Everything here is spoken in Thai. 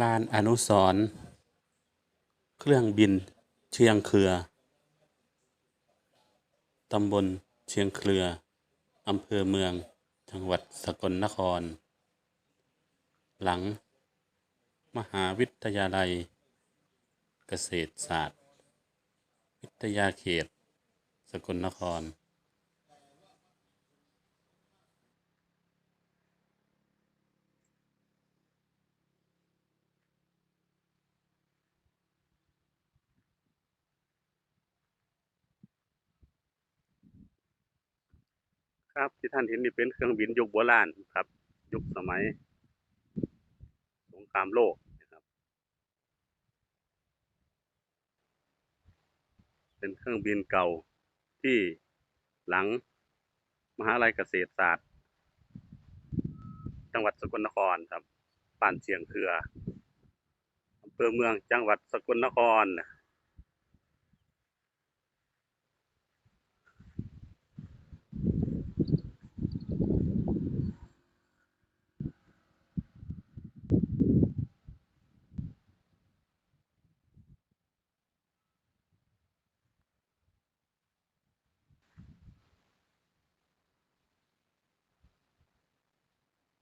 ลานอนุสรณ์เครื่องบินเชียงเครือตำบลเชียงเครืออำเภอเมืองจังหวัดสกลนครหลังมหาวิทยาลัยเกษตรศาสตร์วิทยาเขตสกลนครครับที่ท่านเห็นนี่เป็นเครื่องบินยุคโบราณครับยุคสมัยสงครามโลกนะครับเป็นเครื่องบินเก่าที่หลังมหาวิทยาลัยเกษตรศาสตร์จังหวัดสกลนครครับบ้านเชียงเครืออำเภอเมืองจังหวัดสกลนคร